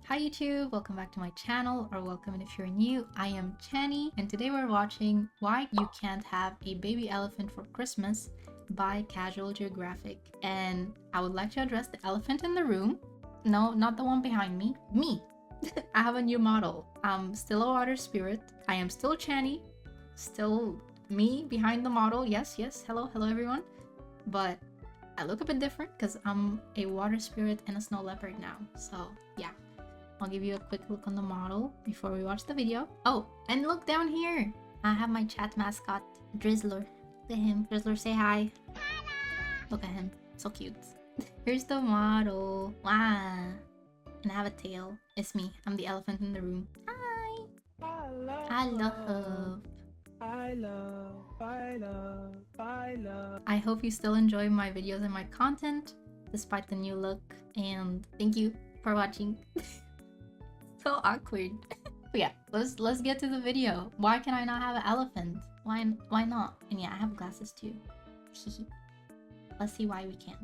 Hi YouTube, welcome back to my channel, or welcome if you're new. I am Channie, and today we're watching Why You Can't Have a Baby Elephant for Christmas by Casualgeographic. And I would like to address the elephant in the room. No, not the one behind me. Me! I have a new model. I'm still a water spirit. I am still Channie. Still me behind the model. Yes, hello everyone. But I look a bit different because I'm a water spirit and a snow leopard now. So yeah. I'll give you a quick look on the model before we watch the video. Oh, and look down here. I have my chat mascot, Drizzler. Look at him. Drizzler, say hi. Look at him. So cute. Here's the model. Wow. And I have a tail. It's me. I'm the elephant in the room. Hi. I hope you still enjoy my videos and my content, despite the new look. And thank you for watching. So awkward. But yeah, let's get to the video. Why can I not have an elephant? Why not? And yeah, I have glasses too. Let's see why we can't.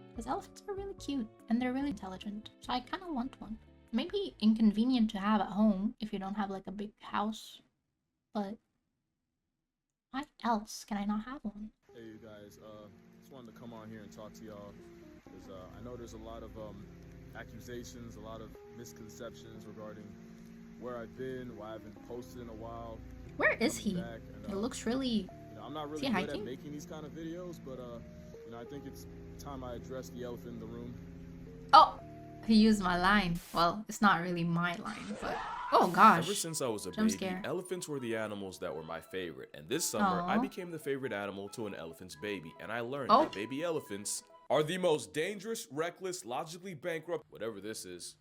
Because elephants are really cute and they're really intelligent. So I kind of want one. Maybe inconvenient to have at home if you don't have like a big house. But why else can I not have one? Hey you guys, just wanted to come on here and talk to y'all because I know there's a lot of accusations, a lot of misconceptions regarding where I've been, why I haven't posted in a while. Where is he? It looks really... I'm not really good at making these kind of videos, but I think it's time I address the elephant in the room. Oh! He used my line. Well, it's not really my line, but... Oh gosh. Ever since I was a baby, elephants were the animals that were my favorite. And this summer, I became the favorite animal to an elephant's baby. And I learned that baby elephants are the most dangerous, reckless, logically bankrupt, whatever this is.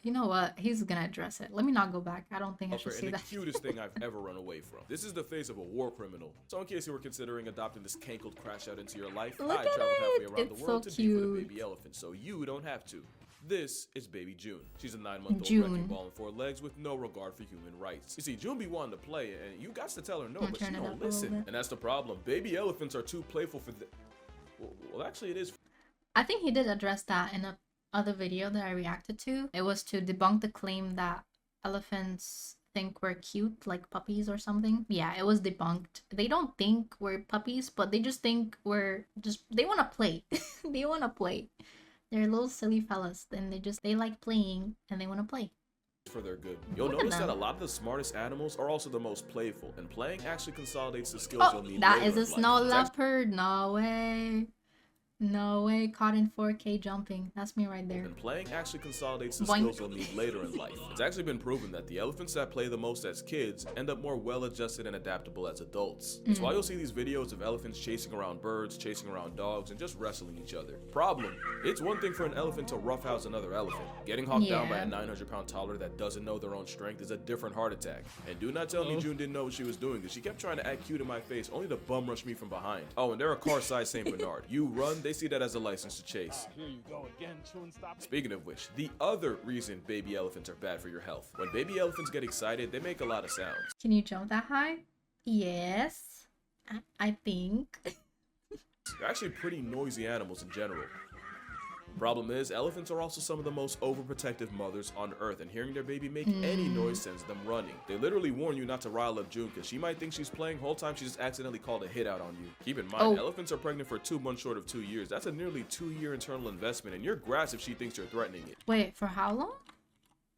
You know what? He's gonna address it. Let me not go back. I don't think I should see that. The cutest thing I've ever run away from. This is the face of a war criminal. So in case you were considering adopting this cankled crash out into your life, I traveled halfway around the world to be with a baby elephant, so you don't have to. This is baby June. She's a 9-month-old wrecking ball on 4 legs with no regard for human rights. You see, June be wanting to play, and you got to tell her no, but she don't listen. And that's the problem. Baby elephants are too playful for the... Well, actually, it is. I think he did address that in a other video that I reacted to. It was to debunk the claim that elephants think we're cute, like puppies or something. Yeah, it was debunked. They don't think we're puppies, but they just think we're just... They want to play. They want to play. They're little silly fellas, and they like playing, and they want to play. For their good. You'll notice that a lot of the smartest animals are also the most playful, and playing actually consolidates the skills you'll need. That is a snow leopard. No way. No way, caught in 4K jumping. That's me right there. And playing actually consolidates the skills you'll need later in life. It's actually been proven that the elephants that play the most as kids end up more well-adjusted and adaptable as adults. That's why you'll see these videos of elephants chasing around birds, chasing around dogs, and just wrestling each other. Problem, it's one thing for an elephant to roughhouse another elephant. Getting hawked down by a 900-pound toddler that doesn't know their own strength is a different heart attack. And do not tell me June didn't know what she was doing, because she kept trying to act cute in my face, only to bum rush me from behind. Oh, and they're a car-sized St. Bernard. You run, they see that as a license to chase. Here you go again, chewing, stop. Speaking of which, the other reason baby elephants are bad for your health. When baby elephants get excited, they make a lot of sounds. Can you jump that high? Yes, I think. They're actually pretty noisy animals in general. Problem is, elephants are also some of the most overprotective mothers on earth, and hearing their baby make any noise sends them running. They literally warn you not to rile up June because she might think she's playing, whole time she just accidentally called a hit out on you. Keep in mind, elephants are pregnant for 2 months short of 2 years. That's a nearly 2-year internal investment, and you're grass if she thinks you're threatening it. Wait, for how long?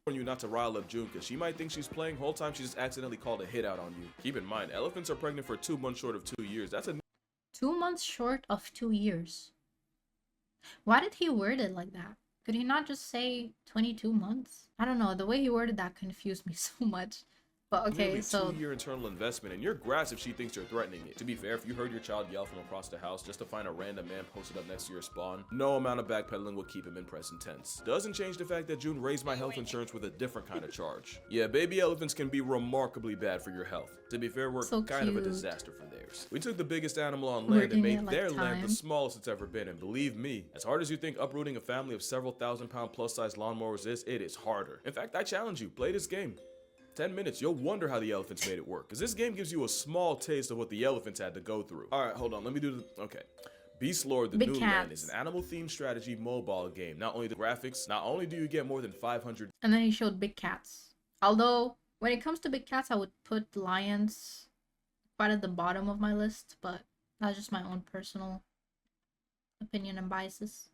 Warn you not to rile up June because she might think she's playing, whole time she just accidentally called a hit out on you. Keep in mind, elephants are pregnant for 2 months short of 2 years. That's a 2 months short of 2 years. Why did he word it like that? Could he not just say 22 months? I don't know. The way he worded that confused me so much. But okay, so 2-year internal investment, and you're grass if she thinks you're threatening it. To be fair, if you heard your child yell from across the house just to find a random man posted up next to your spawn, no amount of backpedaling will keep him in present tense. Doesn't change the fact that June raised my health insurance with a different kind of charge. Yeah, baby elephants can be remarkably bad for your health. To be fair, we're kind of a disaster for theirs. We took the biggest animal on land and made their land the smallest it's ever been, and believe me, as hard as you think uprooting a family of several thousand-pound plus-size lawnmowers is, it is harder. In fact, I challenge you, play this game. 10 minutes, you'll wonder how the elephants made it work, because this game gives you a small taste of what the elephants had to go through. Alright, hold on, let me do the... Okay. Beast Lord: The Big New Land is cats. an animal-themed strategy mobile game. Not only the graphics, not only do you get more than 500 And then he showed big cats. Although, when it comes to big cats, I would put lions quite at the bottom of my list, but that's just my own personal opinion and biases.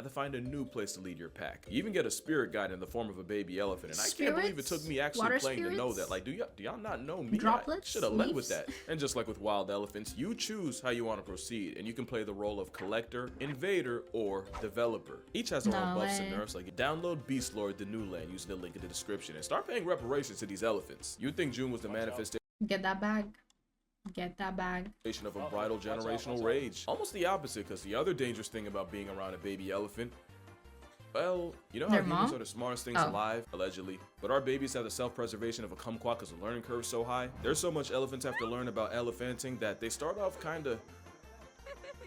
to find a new place to lead your pack. You even get a spirit guide in the form of a baby elephant, and I can't believe it took me actually Water playing to know spirits? that. Like, do y'all not know me? Droplets? Should have led with Leaves? that. And just like with wild elephants, you choose how you want to proceed, and you can play the role of collector, invader, or developer. Each has their own buffs and nerfs. Like, download Beast Lord: The New Land using the link in the description, and start paying reparations to these elephants. You'd think June was the manifestation Get that bag. Get that bag. of unbridled generational rage. Almost the opposite, because the other dangerous thing about being around a baby elephant, well, you know how Their humans mom? are the smartest things Oh. alive, allegedly, but our babies have the self-preservation of a kumquat because the learning curve is so high. There's so much elephants have to learn about elephanting that they start off kind of,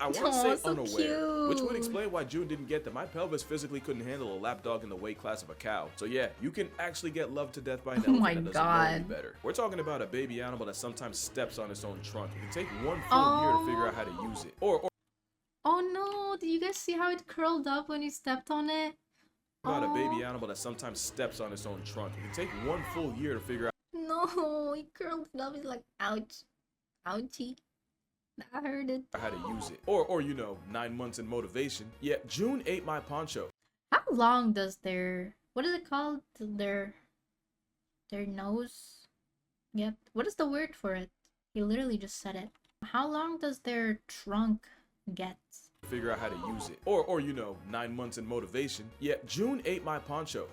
I want to Aw, say so unaware, which would cute. explain why June didn't get that my pelvis physically couldn't handle a lapdog in the weight class of a cow. So yeah, you can actually get loved to death by an Oh elephant my that doesn't know any God. better. We're talking about a baby animal that sometimes steps on its own trunk. It can take one full year to figure out how to use it. Or Oh no, did you guys see how it curled up when you stepped on it? about a baby Aw. animal that sometimes steps on its own trunk. It can take one full year to figure out No, he curled it up. He's like, ouch. Ouchie. That hurted. how to use it. Or you know, 9 months in motivation. Yeah, June ate my poncho. How long does their, what is it called? Their nose get? What is the word for it? He literally just said it. How long does their trunk get? Figure out how to use it. Or you know, 9 months in motivation. Yeah, June ate my poncho.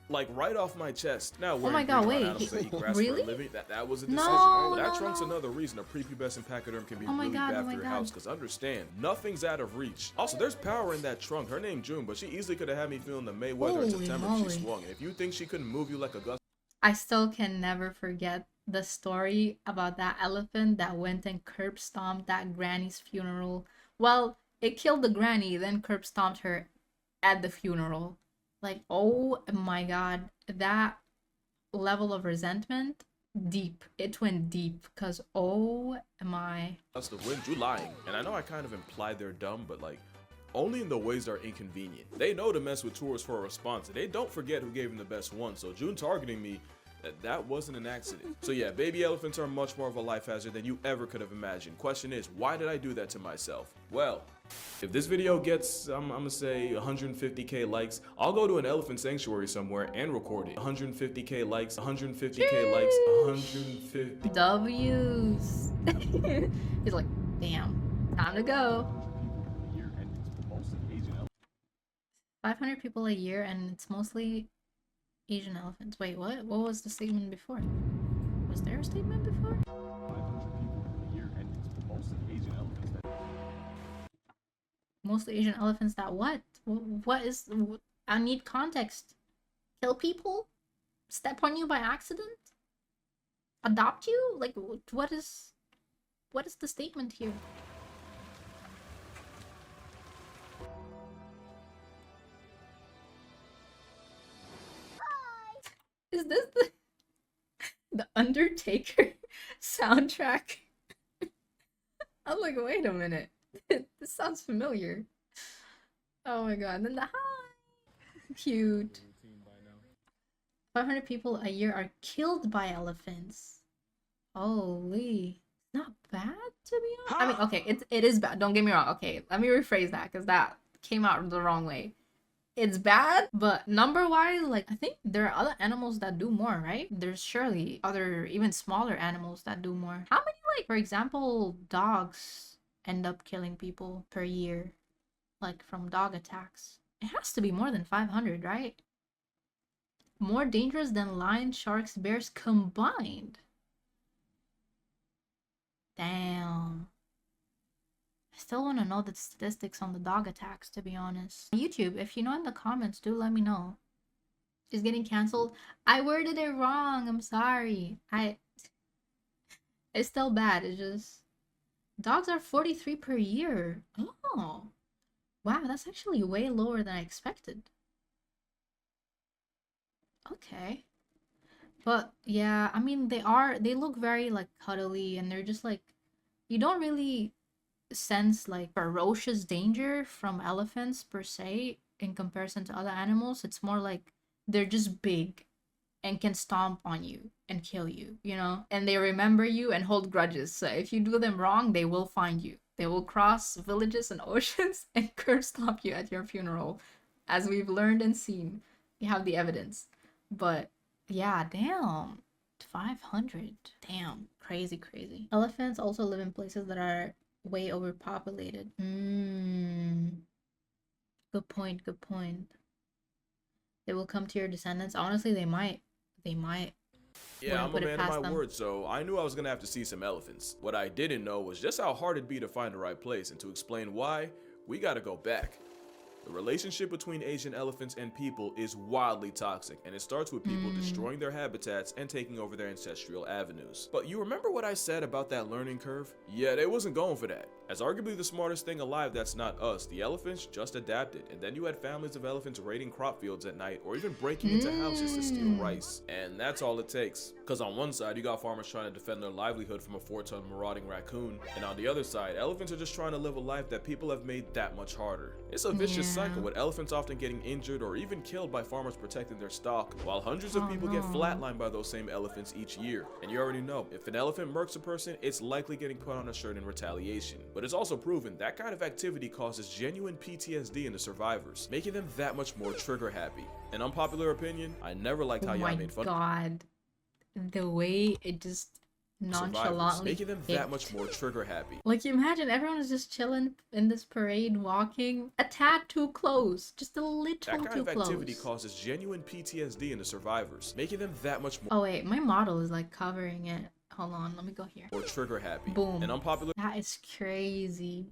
Like right off my chest. Now, Oh my God, wait, animals that eat grass really? for a living, that was a decision. No, That no, trunk's no. another reason a prepubescent pachyderm can be Oh my really God, bad oh for my your God. house. Because understand, nothing's out of reach. Also, there's power in that trunk. Her name June, but she easily could have had me feeling the Mayweather in Holy September if moly. she swung. And if you think she couldn't move you like a gust I still can never forget the story about that elephant that went and curb stomped that granny's funeral. Well, it killed the granny, then curb stomped her at the funeral. Like, oh my God, that level of resentment, deep. It went deep, because oh my. gust of wind, you lying. And I know I kind of implied they're dumb, but like, only in the ways that are inconvenient. They know to mess with tourists for a response, and they don't forget who gave them the best one. So June targeting me, that wasn't an accident. So yeah, baby elephants are much more of a life hazard than you ever could have imagined. Question is, why did I do that to myself? Well, if this video gets, I'm gonna say 150k likes, I'll go to an elephant sanctuary somewhere and record it. 150k likes, 150k likes, 150. W's. He's like, damn, time to go. 500 people a year, and it's mostly Asian elephants. Wait, what? What was the statement before? Was there a statement before? Mostly Asian elephants that what? What is... I need context. Kill people? Step on you by accident? Adopt you? Like, what is the statement here? Is this the Undertaker soundtrack? I'm like, wait a minute. This sounds familiar. Oh my God. And then the hi. Cute. 500 people a year are killed by elephants. Holy. Not bad, to be honest. I mean, okay, it is bad. Don't get me wrong. Okay, let me rephrase that, because that came out the wrong way. It's bad, but number-wise, like, I think there are other animals that do more, right? There's surely other, even smaller animals that do more. How many, like, for example, dogs end up killing people per year? Like, from dog attacks. It has to be more than 500, right? More dangerous than lions, sharks, bears combined. Damn. I still want to know the statistics on the dog attacks, to be honest. YouTube, if you know in the comments, do let me know. Is getting canceled? I worded it wrong. I'm sorry. It's still bad. It's just... Dogs are 43 per year. Oh. Wow, that's actually way lower than I expected. Okay. But yeah, I mean, they look very like cuddly, and they're just like, you don't really sense like ferocious danger from elephants per se in comparison to other animals. It's more like they're just big and can stomp on you and kill you, you know? And they remember you and hold grudges. So if you do them wrong, they will find you. They will cross villages and oceans and curb stomp you at your funeral. As we've learned and seen. We have the evidence. But yeah, damn. 500. Damn. Crazy, crazy. Elephants also live in places that are way overpopulated. Good point, good point. They will come to your descendants. Honestly, they might. They might. Yeah, Wouldn't I'm a put it man of past my them. word, so I knew I was gonna have to see some elephants. What I didn't know was just how hard it'd be to find the right place, and to explain why, we gotta go back. The relationship between Asian elephants and people is wildly toxic, and it starts with people destroying their habitats and taking over their ancestral avenues. But you remember what I said about that learning curve? Yeah, they wasn't going for that. As arguably the smartest thing alive that's not us, the elephants just adapted, and then you had families of elephants raiding crop fields at night or even breaking into houses to steal rice. And that's all it takes. Cause on one side, you got farmers trying to defend their livelihood from a 4-ton marauding raccoon, and on the other side, elephants are just trying to live a life that people have made that much harder. It's a vicious cycle, with elephants often getting injured or even killed by farmers protecting their stock, while hundreds of people get flatlined by those same elephants each year. And you already know, if an elephant murks a person, it's likely getting put on a shirt in retaliation. But it's also proven that kind of activity causes genuine PTSD in the survivors, making them that much more trigger happy. An unpopular opinion, I never liked how y'all made fun Oh my god. The way it just nonchalantly making them that much more trigger happy. Like, you imagine everyone is just chilling in this parade, walking a tad too close, just a little That kind too of activity close. causes genuine PTSD in the survivors, making them that much more Oh wait, my model is like covering it. Hold on, let me go here. trigger happy. Boom. An unpopular That is crazy.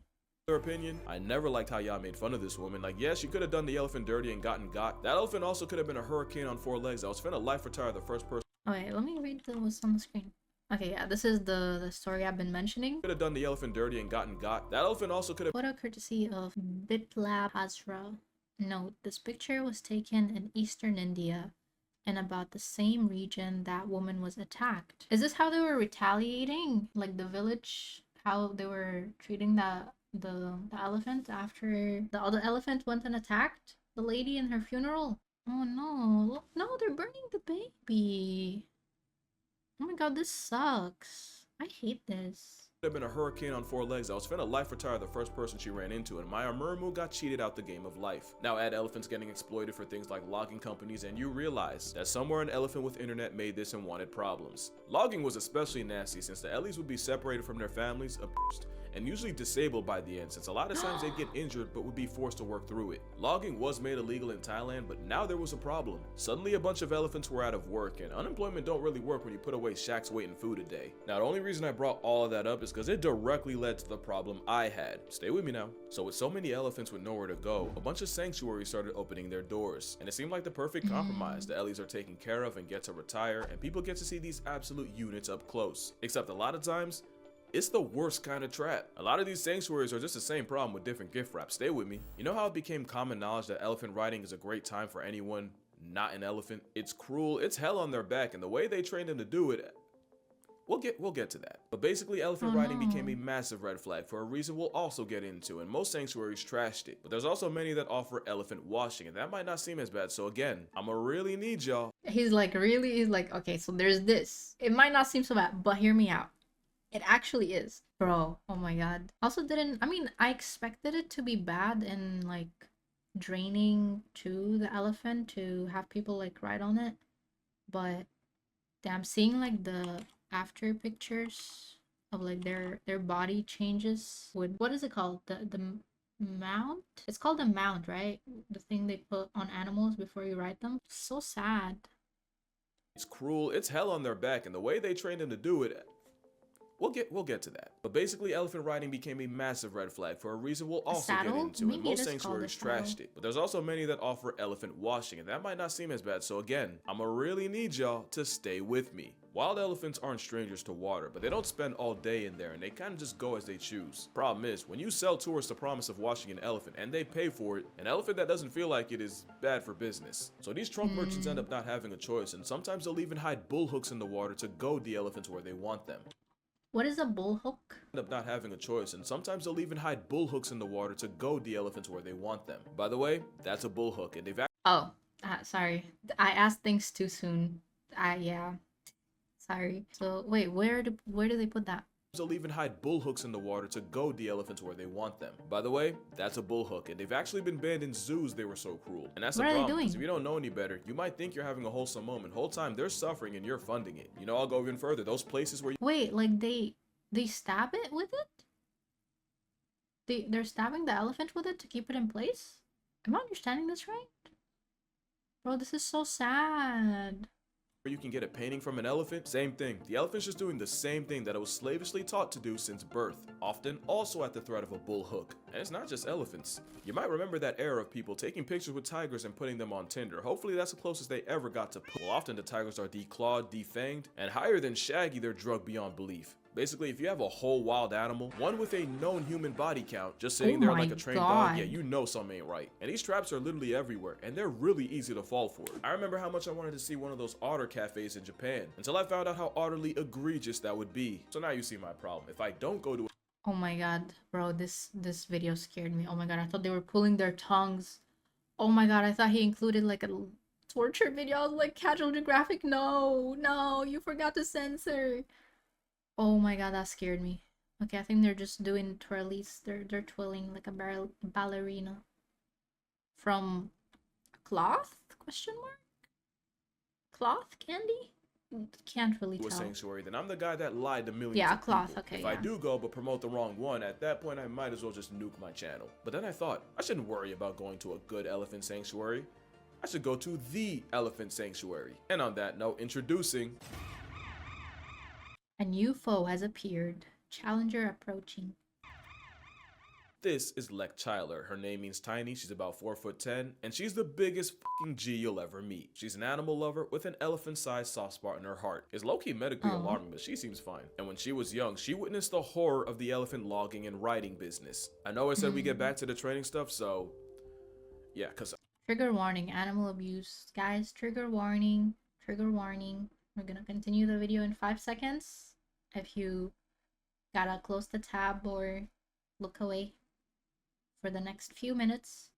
opinion, I never liked how y'all made fun of this woman. Like, yeah, she could have done the elephant dirty and gotten got. That elephant also could have been a hurricane on 4 legs that was finna life retire the first person. Oh wait, let me read what's on the screen. Okay, yeah, this is the story I've been mentioning. Could have done the elephant dirty and gotten got. That elephant also could have. Photo courtesy of Bitlab Hazra. Note, this picture was taken in eastern India in about the same region that woman was attacked. Is this how they were retaliating? Like the village, how they were treating the elephant after the other elephant went and attacked the lady in her funeral? Oh no. No, they're burning the baby. Oh my god, this sucks. I hate this. Have been a hurricane on 4 legs that was finna life retire the first person she ran into, and Maya Murmu got cheated out the game of life. Now add elephants getting exploited for things like logging companies, and you realize that somewhere an elephant with internet made this and wanted problems. Logging was especially nasty since the Ellies would be separated from their families, abused, and usually disabled by the end, since a lot of times they'd get injured but would be forced to work through it. Logging was made illegal in Thailand, but now there was a problem. Suddenly a bunch of elephants were out of work, and unemployment don't really work when you put away shacks waiting food a day. Now the only reason I brought all of that up is because it directly led to the problem I had. Stay with me now. So with so many elephants with nowhere to go, a bunch of sanctuaries started opening their doors, and it seemed like the perfect compromise. The Ellies are taken care of and get to retire, and people get to see these absolute units up close. Except a lot of times, it's the worst kind of trap. A lot of these sanctuaries are just the same problem with different gift wraps. Stay with me. You know how it became common knowledge that elephant riding is a great time for anyone not an elephant? It's cruel, it's hell on their back, and the way they trained them to do it, we'll get to that. But basically, elephant riding became a massive red flag for a reason we'll also get into, and most sanctuaries trashed it. But there's also many that offer elephant washing, and that might not seem as bad. So again, I'ma really need y'all. He's like, okay, so there's this. It might not seem so bad, but hear me out. It actually is. Bro, oh my god. Also I expected it to be bad and like draining to the elephant to have people like ride on it. But damn, seeing like the after pictures of like their body changes with, what is it called? The mount? It's called a mount, right? The thing they put on animals before you ride them. So sad. It's cruel, it's hell on their back, and the way they trained them to do it, we'll get to that. But basically, elephant riding became a massive red flag for a reason we'll also get into, and most sanctuaries trashed it. But there's also many that offer elephant washing, and that might not seem as bad. So again, I'ma really need y'all to stay with me. Wild elephants aren't strangers to water, but they don't spend all day in there, and they kind of just go as they choose. Problem is, when you sell tourists the promise of washing an elephant and they pay for it, an elephant that doesn't feel like it is bad for business. So these trunk merchants end up not having a choice, and sometimes they'll even hide bull hooks in the water to goad the elephants where they want them. What is a bullhook? Up not having a choice, and sometimes they'll even hide bull hooks in the water to goad the elephants where they want them. By the way, that's a bull hook, and they've Oh, sorry. I asked things too soon. Yeah. Sorry. So wait, where do they put that? they'll even hide bull hooks in the water to goad the elephants where they want them. By the way, that's a bull hook, and they've actually been banned in zoos. They were so cruel. And that's What the are they problem, because doing? if you don't know any better, you might think you're having a wholesome moment. Whole time they're suffering and you're funding it. You know, I'll go even further. Those places where Wait, like they stab it with it? They're stabbing the elephant with it to keep it in place? Am I understanding this right? Bro, this is so sad. you can get a painting from an elephant, same thing. The elephant's just doing the same thing that it was slavishly taught to do since birth, often also at the threat of a bull hook. And it's not just elephants. You might remember that era of people taking pictures with tigers and putting them on Tinder. Hopefully that's the closest they ever got to well, often the tigers are declawed, defanged, and higher than Shaggy, they're drugged beyond belief. Basically, if you have a whole wild animal, one with a known human body count, just sitting there like a trained dog, yeah, you know something ain't right. And these traps are literally everywhere, and they're really easy to fall for. I remember how much I wanted to see one of those otter cafes in Japan, until I found out how utterly egregious that would be. So now you see my problem. If I don't go to Oh my god, bro, this video scared me. Oh my god, I thought they were pulling their tongues. Oh my god, I thought he included like a torture video. I was like, casualgeographic, no, you forgot to censor. Oh my god, that scared me. Okay, I think they're just doing twirlies. They're twirling like a ballerina. From cloth? Question mark? Cloth candy? Can't really a tell. sanctuary, then I'm the guy that lied to millions Yeah, of cloth, people. okay, If yeah. I do go but promote the wrong one, at that point I might as well just nuke my channel. But then I thought, I shouldn't worry about going to a good elephant sanctuary. I should go to the elephant sanctuary. And on that note, introducing... A new foe has appeared. Challenger approaching. This is Lek Chailert. Her name means tiny, she's about 4'10", and she's the biggest fucking G you'll ever meet. She's an animal lover with an elephant-sized soft spot in her heart. It's low-key medically alarming, but she seems fine. And when she was young, she witnessed the horror of the elephant logging and writing business. I know I said we get back to the training stuff, so yeah, cause Trigger warning, animal abuse. Guys, trigger warning, trigger warning. We're gonna continue the video in 5 seconds. If you gotta close the tab or look away for the next few minutes.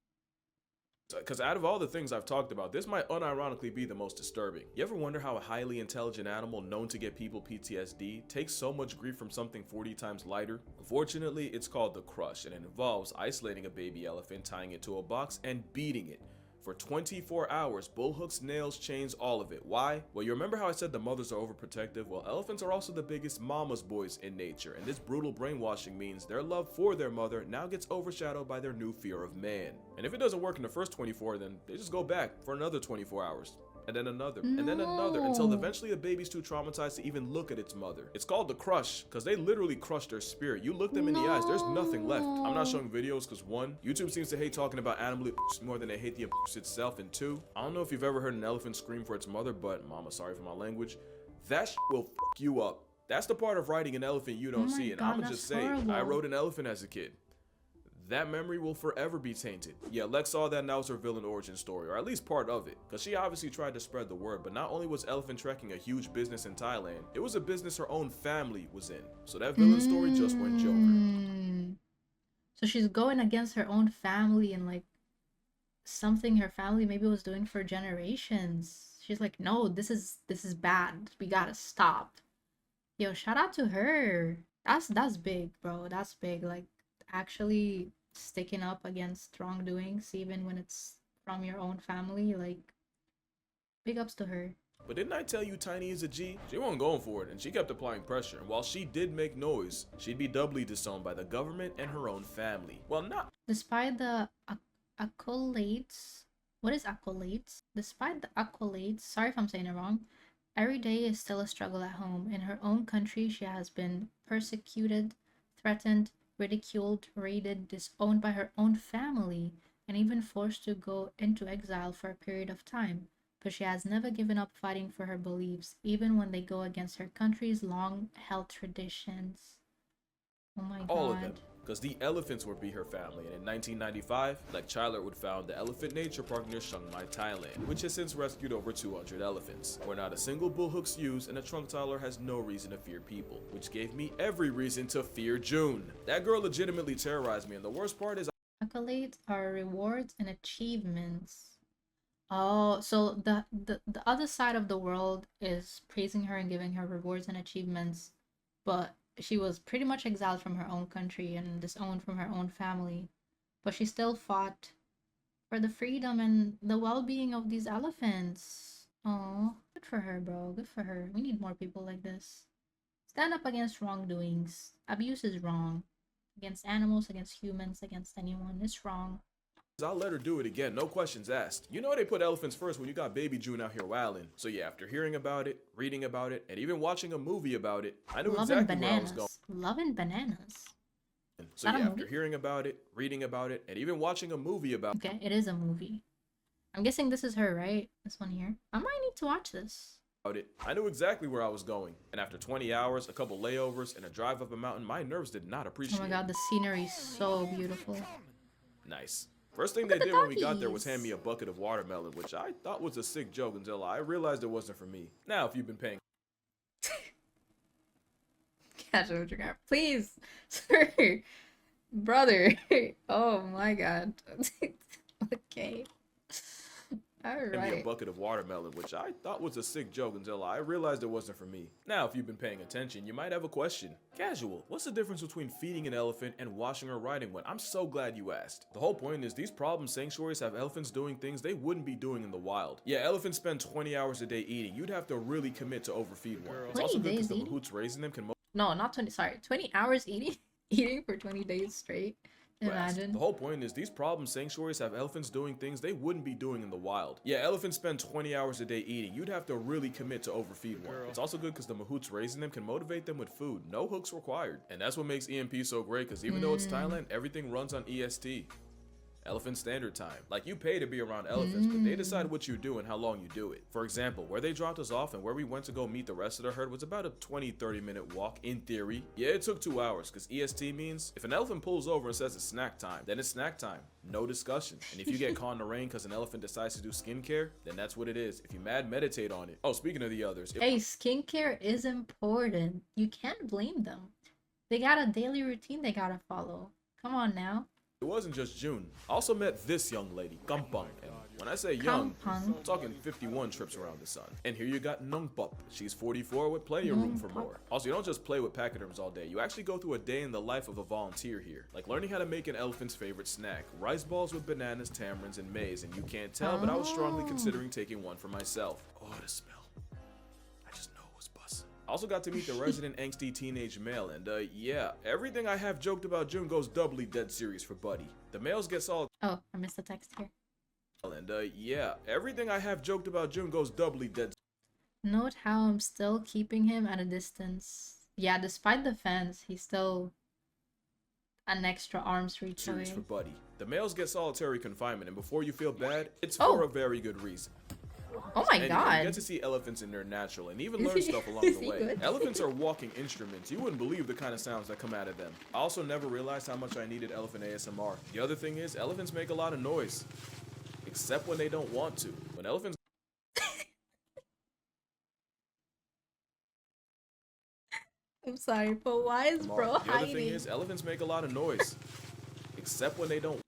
because out of all the things I've talked about, this might unironically be the most disturbing. You ever wonder how a highly intelligent animal known to get people PTSD takes so much grief from something 40 times lighter? Unfortunately, it's called the crush, and it involves isolating a baby elephant, tying it to a box, and beating it for 24 hours. Bull hooks, nails, chains, all of it. Why? Well, you remember how I said the mothers are overprotective? Well, elephants are also the biggest mama's boys in nature, and this brutal brainwashing means their love for their mother now gets overshadowed by their new fear of man. And if it doesn't work in the first 24, then they just go back for another 24 hours. And then another, and then another, until eventually the baby's too traumatized to even look at its mother. It's called the crush, because they literally crush their spirit. You look them in the eyes, there's nothing left. I'm not showing videos because one, YouTube seems to hate talking about animal abuse more than they hate the abuse itself, and two, I don't know if you've ever heard an elephant scream for its mother, but mama, sorry for my language, that will fuck you up. That's the part of riding an elephant you don't see, and God, I'ma just say, horrible. I rode an elephant as a kid. That memory will forever be tainted. Yeah, Lex saw that and that was her villain origin story, or at least part of it, because she obviously tried to spread the word, but not only was elephant trekking a huge business in Thailand, it was a business her own family was in. So that villain story just went Joker. So she's going against her own family and like something her family maybe was doing for generations. She's like, no, this is bad. We gotta stop. Yo, shout out to her. That's big, bro. That's big. Like, actually sticking up against wrongdoings even when it's from your own family, like, big ups to her. But didn't I tell you Tiny is a G? She wasn't going for it, and she kept applying pressure, and while she did make noise, she'd be doubly disowned by the government and her own family. Well, not Despite the accolades, what is accolades? Despite the accolades, sorry if I'm saying it wrong, every day is still a struggle at home. In her own country, she has been persecuted, threatened, ridiculed, raided, disowned by her own family, and even forced to go into exile for a period of time. But she has never given up fighting for her beliefs, even when they go against her country's long-held traditions. Oh my god. all of them. because the elephants would be her family. And in 1995, Lek Chailert would found the Elephant Nature Park near Chiang Mai, Thailand, which has since rescued over 200 elephants, where not a single bull hook's used and a trunk tyler has no reason to fear people, which gave me every reason to fear June. That girl legitimately terrorized me, and the worst part is Accolades are rewards and achievements. Oh, so the other side of the world is praising her and giving her rewards and achievements, but she was pretty much exiled from her own country and disowned from her own family. But she still fought for the freedom and the well-being of these elephants. Oh, good for her, bro. Good for her. We need more people like this. Stand up against wrongdoings. Abuse is wrong. Against animals, against humans, against anyone. It's wrong. I'll let her do it again, no questions asked. You know they put elephants first when you got baby June out here wildin'. So yeah, after hearing about it, reading about it, and even watching a movie about it, I knew exactly where I was going. Loving bananas. So yeah, after hearing about it, reading about it, and even watching a movie about it. Okay, it is a movie. I'm guessing this is her, right? This one here. I might need to watch this. I knew exactly where I was going. And after 20 hours, a couple layovers, and a drive up a mountain, my nerves did not appreciate it. Oh my god, the scenery is so beautiful. Nice. First thing they did when we got there was hand me a bucket of watermelon, which I thought was a sick joke until I realized it wasn't for me. Now, if you've been paying... Casualgeographic, please, sir, brother. Oh my god. Okay. Hand me a bucket of watermelon, which I thought was a sick joke until I realized it wasn't for me. Now, if you've been paying attention, you might have a question. Casual, what's the difference between feeding an elephant and washing or riding one? I'm so glad you asked. The whole point is these problem sanctuaries have elephants doing things they wouldn't be doing in the wild. Yeah, elephants spend 20 hours a day eating. You'd have to really commit to overfeed one. It's also good because the mahouts raising them can... No, not 20, sorry, 20 hours eating? Eating for 20 days straight? Imagine. The whole point is these problem sanctuaries have elephants doing things they wouldn't be doing in the wild. Yeah, elephants spend 20 hours a day eating. You'd have to really commit to overfeed one. It's also good because the mahouts raising them can motivate them with food. No hooks required. And that's what makes EMP so great, because even though it's Thailand, everything runs on EST. Elephant Standard Time. Like, you pay to be around elephants, but they decide what you do and how long you do it. For example, where they dropped us off and where we went to go meet the rest of the herd was about a 20-30 minute walk in theory. Yeah, it took 2 hours, because EST means if an elephant pulls over and says it's snack time, then it's snack time. No discussion. And if you get caught in the rain because an elephant decides to do skincare, then that's what it is. If you mad, meditate on it. Oh, speaking of the others. Hey, skincare is important. You can't blame them. They got a daily routine they gotta follow. Come on now. It wasn't just June. I also met this young lady, Kampang, and when I say young, I'm talking 51 trips around the sun. And here you got Nungpop. She's 44 with plenty of room for more. Also, you don't just play with pachyderms all day. You actually go through a day in the life of a volunteer here. Like learning how to make an elephant's favorite snack, rice balls with bananas, tamarinds, and maize. And you can't tell, but I was strongly considering taking one for myself. Oh, the smell. I also got to meet the resident angsty teenage male, and yeah, everything I have joked about June goes doubly dead serious for Buddy. The males get solid. Oh, I missed the text here. And yeah, everything I have joked about June goes doubly dead. Note how I'm still keeping him at a distance. Yeah, despite the fence, he's still an extra arm's reach away. For Buddy. The males get solitary confinement, and before you feel bad, it's for a very good reason. Oh my god. You get to see elephants in their natural and even learn stuff along the way. Elephants are walking instruments. You wouldn't believe the kind of sounds that come out of them. I also never realized how much I needed elephant ASMR. The other thing is, elephants make a lot of noise. Except when they don't want to. When elephants... I'm sorry, but why is bro hiding? The other thing is, elephants make a lot of noise. Except when they don't...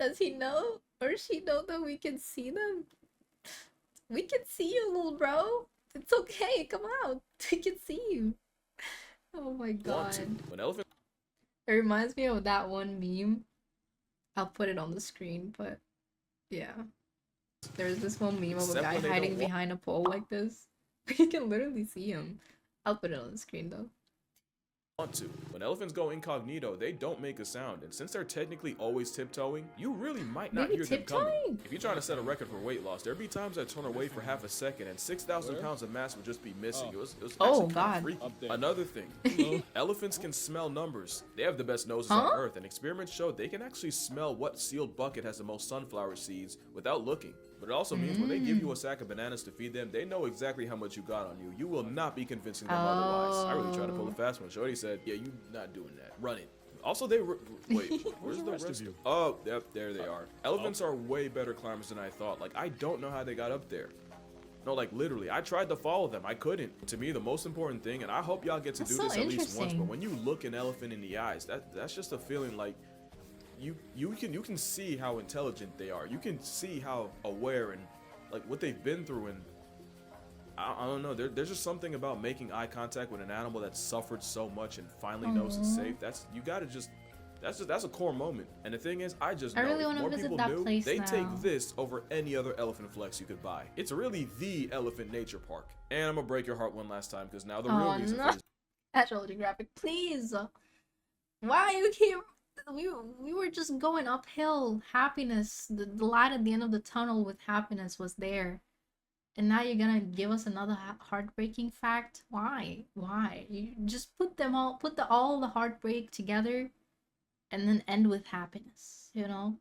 Does he know or she know that we can see them? We can see you, little bro. It's okay. Come out. We can see you. Oh my god. When elephant... It reminds me of that one meme. I'll put it on the screen, but yeah. There's this one meme of a guy hiding behind a pole like this. You can literally see him. I'll put it on the screen though. When elephants go incognito, they don't make a sound, and since they're technically always tiptoeing, you really might not hear them coming. If you're trying to set a record for weight loss, there'd be times I'd turn away for half a second and 6,000 pounds of mass would just be missing. It was oh god. Freaky. Another thing, elephants can smell numbers. They have the best noses on earth, and experiments show they can actually smell what sealed bucket has the most sunflower seeds without looking. But it also means when they give you a sack of bananas to feed them, they know exactly how much you got on you. You will not be convincing them otherwise. I really tried to pull a fast one. Shorty said, yeah, you not doing that. Run it. Also, wait, where's the rest of you? Oh, yep, there they are. Elephants are way better climbers than I thought. Like, I don't know how they got up there. No, like literally, I tried to follow them. I couldn't. To me, the most important thing, and I hope y'all get to do this at least once, but when you look an elephant in the eyes, that's just a feeling like you can see how intelligent they are. You can see how aware and like what they've been through, and I don't know. There's just something about making eye contact with an animal that's suffered so much and finally knows it's safe. That's a core moment. And the thing is, I just know really if more people knew, they now. take this over any other elephant flex you could buy. It's really the elephant nature park. And I'm gonna break your heart one last time because now the real reason for this Geographic, please. Why you keep? We were just going uphill. Happiness, the light at the end of the tunnel with happiness was there. And now you're gonna give us another heartbreaking fact? Why? Why? You just put all the heartbreak together and then end with happiness, you know?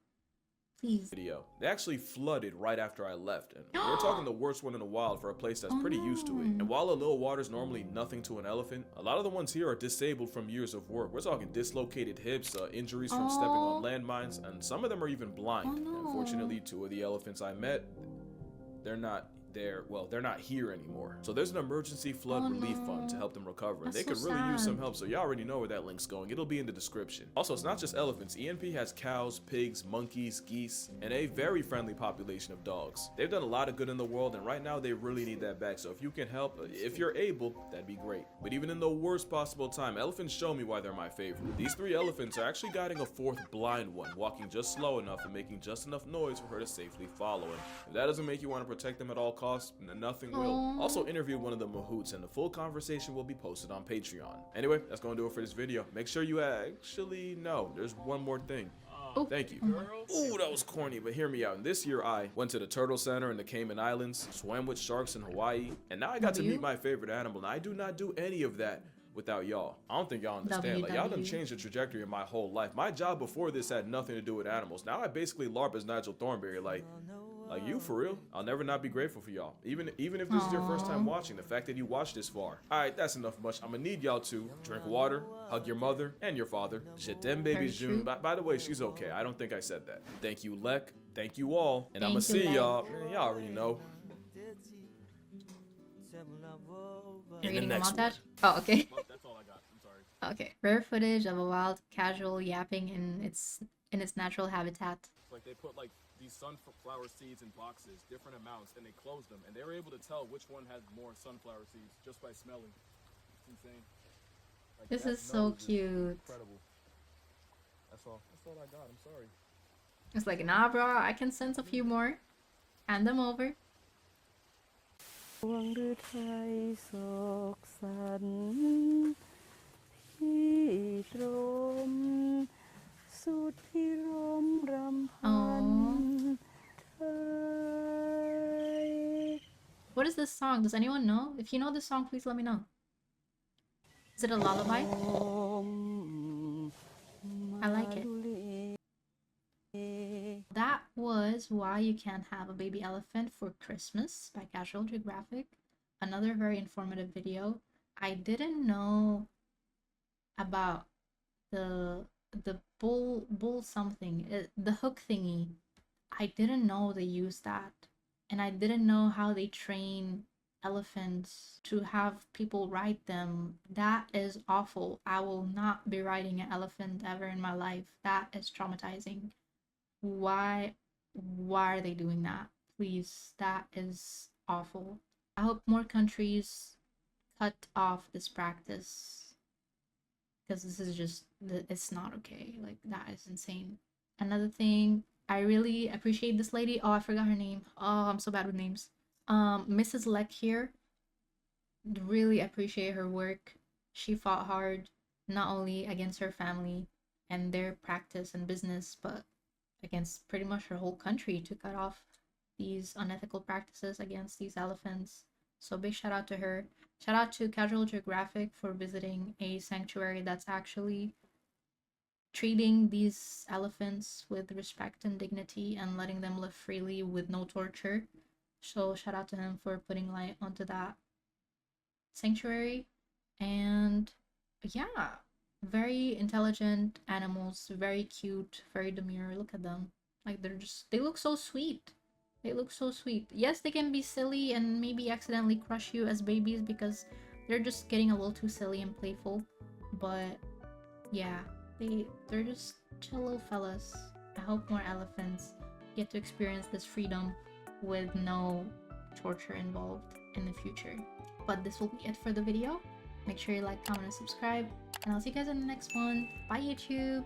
Please. Video. They actually flooded right after I left, and we're talking the worst one in the wild for a place that's pretty used to it. And while a little water's normally nothing to an elephant, a lot of the ones here are disabled from years of work. We're talking dislocated hips, injuries from stepping on landmines, and some of them are even blind. Unfortunately, 2 of the elephants I met, they're not here anymore. So there's an emergency flood relief fund to help them recover. And they could really use some help, so you already know where that link's going. It'll be in the description. Also, it's not just elephants. ENP has cows, pigs, monkeys, geese, and a very friendly population of dogs. They've done a lot of good in the world, and right now they really need that back. So if you can help, if you're able, that'd be great. But even in the worst possible time, elephants show me why they're my favorite. These 3 elephants are actually guiding a 4th blind one, walking just slow enough and making just enough noise for her to safely follow him. If that doesn't make you want to protect them at all costs, nothing will. Also interviewed one of the mahouts, and the full conversation will be posted on Patreon. Anyway, that's gonna do it for this video. Make sure you actually know there's one more thing. Thank you. Ooh, that was corny, but hear me out. And this year I went to the Turtle Center in the Cayman Islands, swam with sharks in Hawaii, and now I got to meet my favorite animal. And I do not do any of that without y'all. I don't think y'all understand. Like, y'all done changed the trajectory of my whole life. My job before this had nothing to do with animals. Now I basically LARP as Nigel Thornberry. Like you for real. I'll never not be grateful for y'all. Even if this is your first time watching, the fact that you watched this far. Alright, that's enough much. I'm gonna need y'all to drink water, hug your mother and your father. Shit, them babies June. By the way, she's okay. I don't think I said that. Thank you, Lek. Thank you all. And I'm gonna see y'all. Y'all already know. In the next one. Oh, okay. That's all I got. I'm sorry. Okay. Rare footage of a wild casual yapping in its natural habitat. Like they put like these sunflower seeds in boxes, different amounts, and they closed them, and they were able to tell which one had more sunflower seeds just by smelling. It's insane. Like, this is so cute. Incredible. That's all I got. I'm sorry. It's like, nah, bro, I can sense a few more. Hand them over. What is this song? Does anyone know? If you know this song, please let me know. Is it a lullaby? I like it. That was Why You Can't Have a Baby Elephant for Christmas by Geographic. Another very informative video. I didn't know about the bull something, the hook thingy. I didn't know they used that, and I didn't know how they train elephants to have people ride them. That is awful. I will not be riding an elephant ever in my life. That is traumatizing. Why are they doing that? Please, that is awful. I hope more countries cut off this practice, because this is just, it's not okay. Like, that is insane. Another thing, I really appreciate this lady. Oh, I forgot her name. Oh, I'm so bad with names. Mrs. Lek here. Really appreciate her work. She fought hard, not only against her family and their practice and business, but against pretty much her whole country to cut off these unethical practices against these elephants. So big shout out to her. Shout out to Geographic for visiting a sanctuary that's actually treating these elephants with respect and dignity and letting them live freely with no torture. So shout out to him for putting light onto that sanctuary. And yeah, Very intelligent animals, very cute, very demure. Look at them. Like they look so sweet. They look so sweet. Yes, they can be silly and maybe accidentally crush you as babies because they're just getting a little too silly and playful. But yeah, they're just chill little fellas. I hope more elephants get to experience this freedom with no torture involved in the future. But this will be it for the video. Make sure you like, comment, and subscribe. And I'll see you guys in the next one. Bye, YouTube!